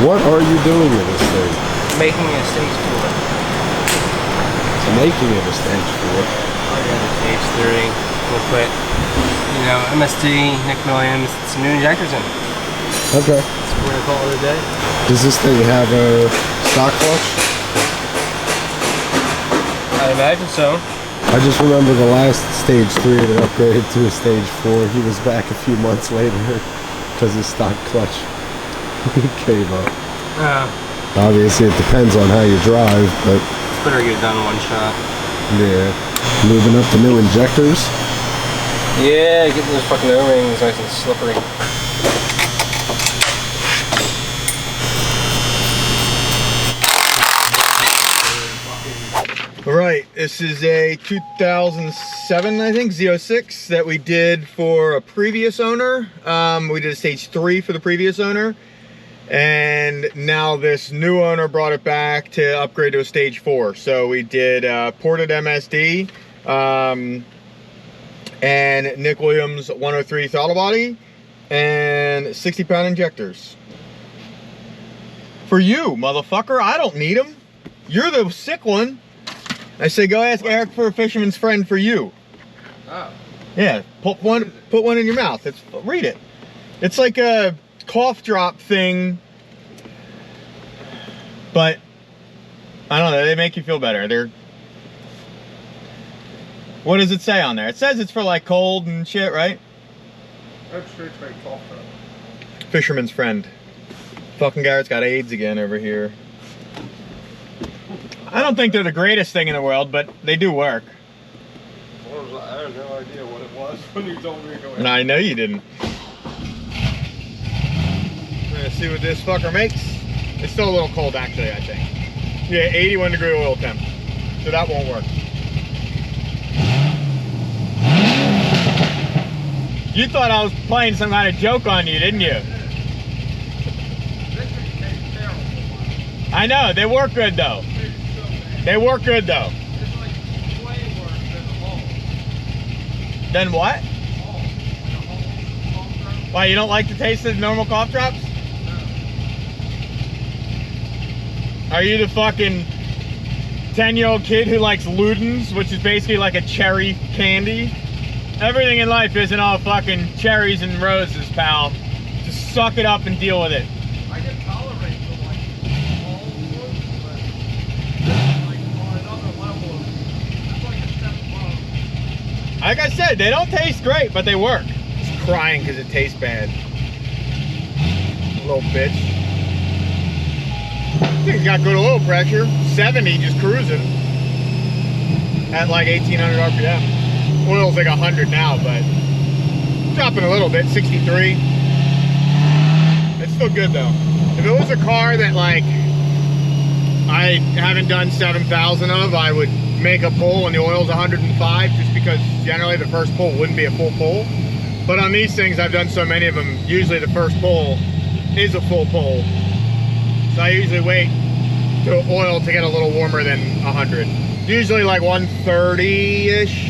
What are you doing with this thing? Making a stage 4. Making it a stage 4. Oh yeah, the stage 3. We'll put, you know, MSD, Nick Williams, some new injectors in. Okay. That's what we're gonna call it a day. Does this thing have a stock clutch? I imagine so. I just remember the last stage 3 that upgraded to a stage 4. He was back a few months later because his stock clutch came up. Obviously, it depends on how you drive, but It's better to get it done in one shot. yeah. Moving up to new injectors. Yeah, get those fucking O-rings nice and slippery. Alright, this is a 2007, I think, Z06 that we did for a previous owner. We did a stage 3 for the previous owner. And now this new owner brought it back to upgrade to a stage 4. So we did ported MSD and Nick Williams 103 throttle body and 60-pound injectors. For you, motherfucker, I don't need them. You're the sick one. I say go ask Eric for a fisherman's friend for you. Oh. Yeah, put one in your mouth. Read it. It's like a cough drop thing, but I don't know, they make you feel better. What does it say on there? It says it's for like cold and shit, right? I'm sure it's very cough drop. Fisherman's friend. Fucking Garrett's got AIDS again over here. I don't think they're the greatest thing in the world, but they do work. I have no idea what it was when you told me to go in. And I know you didn't. We're gonna see what this fucker makes. It's still a little cold actually, I think. Yeah, 81 degree oil temp. So that won't work. You thought I was playing some kind of joke on you, didn't you? I know, they work good though. They work good though. It's like way worse than the hole. Then what? Why, you don't like the taste of normal cough drops? No. Are you the fucking 10-year-old kid who likes Ludens, which is basically like a cherry candy? Everything in life isn't all fucking cherries and roses, pal. Just suck it up and deal with it. I can tolerate the like all fruits, but this is like on another level. It's like a step above. Like I said, they don't taste great, but they work. Just crying because it tastes bad. Little bitch. I think it's got good oil pressure. 70 just cruising. At like 1800 RPM. Oil's like 100 now, but dropping a little bit, 63. It's still good though. If it was a car that like I haven't done 7,000 of, I would make a pull and the oil's 105 just because generally the first pull wouldn't be a full pull. But on these things, I've done so many of them, usually the first pull is a full pull. So I usually wait to oil to get a little warmer than 100. Usually like 130-ish.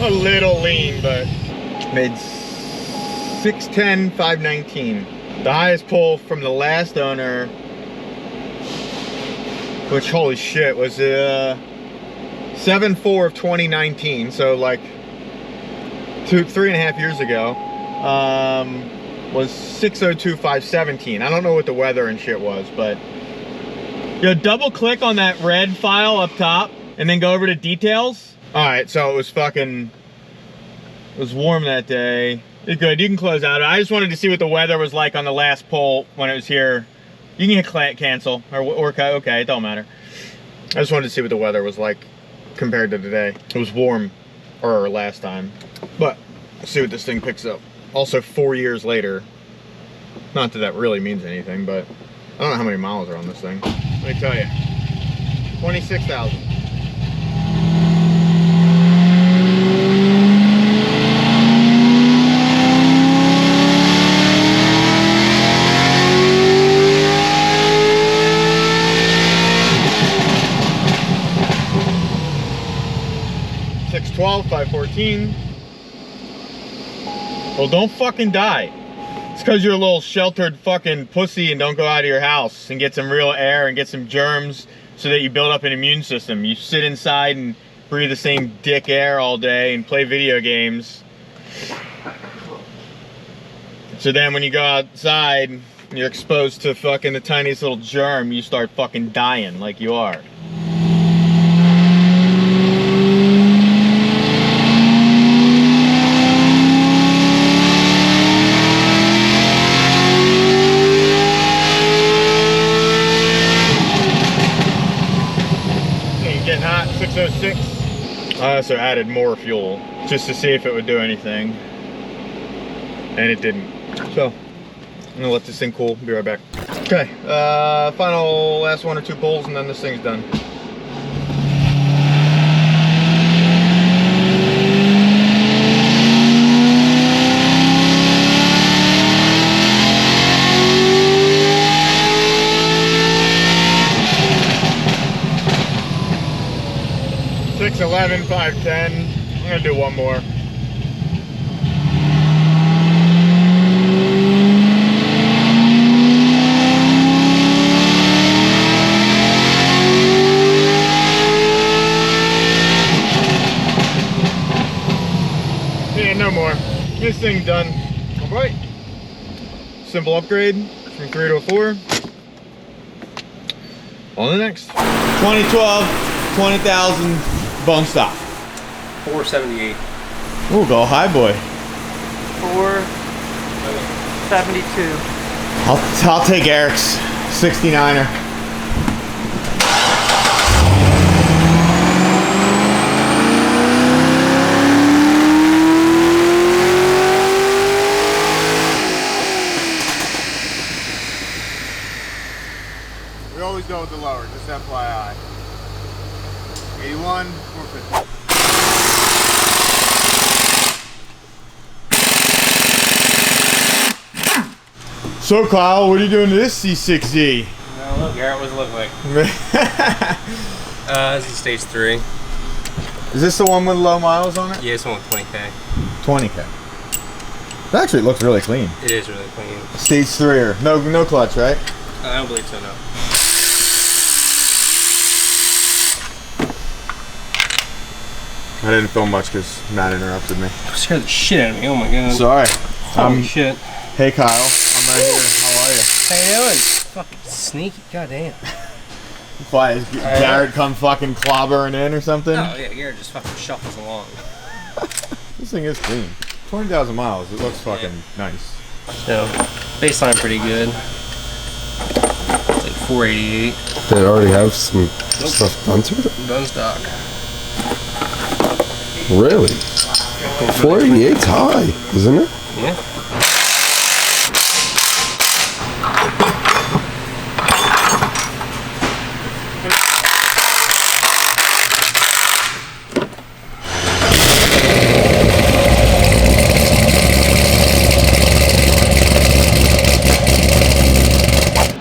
A little lean, but made 610, 519. The highest pull from the last owner, which holy shit, was 7/4 of 2019. So like 3.5 years ago, was 602, 517. I don't know what the weather and shit was, but double click on that red file up top and then go over to details. All right, so it was warm that day. It's good, you can close out. I just wanted to see what the weather was like on the last pull when it was here. You can hit cancel or okay, it don't matter. I just wanted to see what the weather was like compared to today. It was warm last time, but let's see what this thing picks up. Also 4 years later, not that that really means anything, but I don't know how many miles are on this thing. Let me tell you, 26,000. 512, 514. Well, don't fucking die. It's because you're a little sheltered fucking pussy and don't go out of your house and get some real air and get some germs so that you build up an immune system. You sit inside and breathe the same dick air all day and play video games. So then when you go outside and you're exposed to fucking the tiniest little germ, you start fucking dying like you are. Getting hot, 606. I also added more fuel just to see if it would do anything, and it didn't. So I'm gonna let this thing cool, be right back. Okay, final last 1 or 2 pulls and then this thing's done. Six 11, 510. I'm gonna do one more. Yeah, no more. This thing's done. All right. Simple upgrade from 3 to a 4. On the next. 2012, 20,000. Bone stock. 478. Ooh, go high boy. 472. I'll take Eric's 69er. We always go with the lower, just FYI. 81, 450. So Kyle, what are you doing to this C6Z? No, look, Garrett, what does it look like? This is stage 3. Is this the one with low miles on it? Yeah, it's one with 20K. 20K. Actually, it looks really clean. It is really clean. Stage 3 or no clutch, right? I don't believe so, no. I didn't film much because Matt interrupted me. Scared the shit out of me. Oh my god. Sorry. Holy shit. Hey Kyle, I'm right here. How are you? How you doing? Fucking sneaky. Goddamn. Why, is Garrett come fucking clobbering in or something? Oh yeah, Garrett just fucking shuffles along. This thing is clean. 20,000 miles. It looks fucking nice. So, baseline pretty good. It's like 488. Did it already have some stuff done to it? Done stock. Really? 488's high, isn't it? Yeah.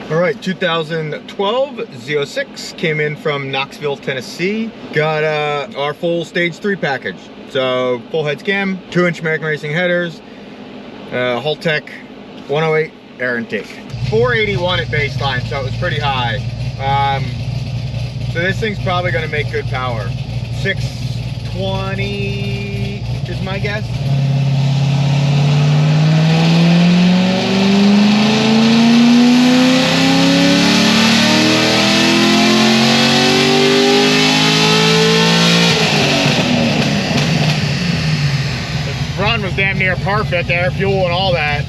All right, 2012 Z06 came in from Knoxville, Tennessee. Got our full stage 3 package. So full head cam, 2-inch American Racing headers, Holtec 108 air intake. 481 at baseline, so it was pretty high. So this thing's probably gonna make good power. 620 is my guess. Run was damn near perfect, air, fuel, and all that.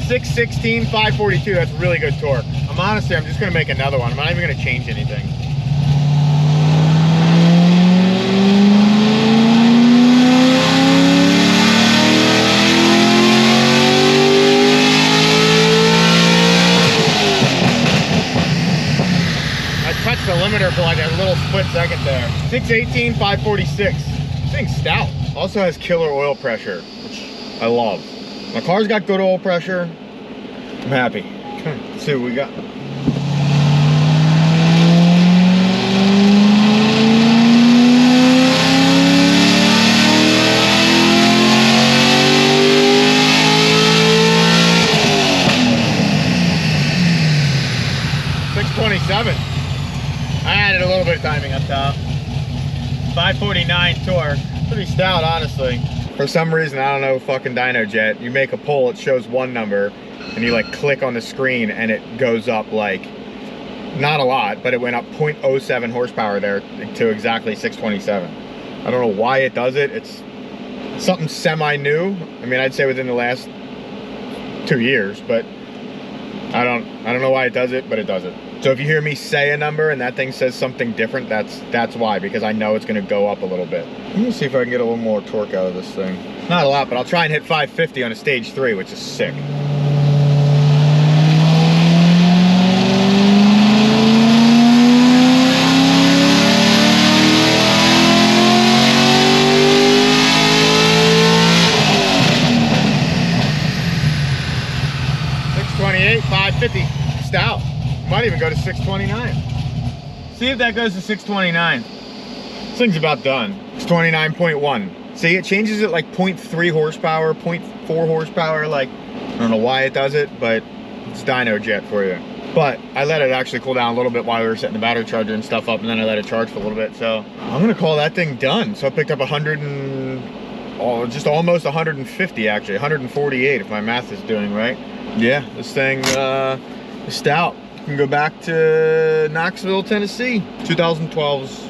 616, 542, that's really good torque. I'm just gonna make another one. I'm not even gonna change anything. I touched the limiter for like a little split second there. 618, 546. This thing's stout. Also has killer oil pressure, which I love. My car's got good oil pressure. I'm happy. Okay, let's see what we got. I added a little bit of timing up top. 549 torque. Pretty stout, honestly. For some reason, I don't know, fucking dyno jet. You make a pull, it shows one number, and you like click on the screen and it goes up like, not a lot, but it went up 0.07 horsepower there to exactly 627. I don't know why it does it. It's something semi-new. I mean, I'd say within the last 2 years, but I don't know why it does it, but it does it. So if you hear me say a number and that thing says something different, that's why, because I know it's gonna go up a little bit. Let me see if I can get a little more torque out of this thing. Not a lot, but I'll try and hit 550 on a stage 3, which is sick. Stout. Might even go to 629. See if that goes to 629. This thing's about done. It's 29.1. See, it changes it like 0.3 horsepower, 0.4 horsepower. Like, I don't know why it does it, but it's dyno jet for you. But I let it actually cool down a little bit while we were setting the battery charger and stuff up, and then I let it charge for a little bit. So I'm gonna call that thing done. So I picked up 100 and just almost 150 actually, 148 if my math is doing right. Yeah, this thing is stout. You can go back to Knoxville, Tennessee. 2012s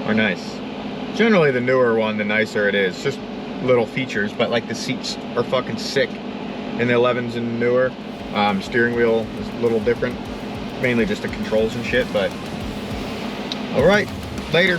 are nice. Generally the newer one, the nicer it is. Just little features, but like the seats are fucking sick in the 11s and newer. Steering wheel is a little different. Mainly just the controls and shit, but all right, later.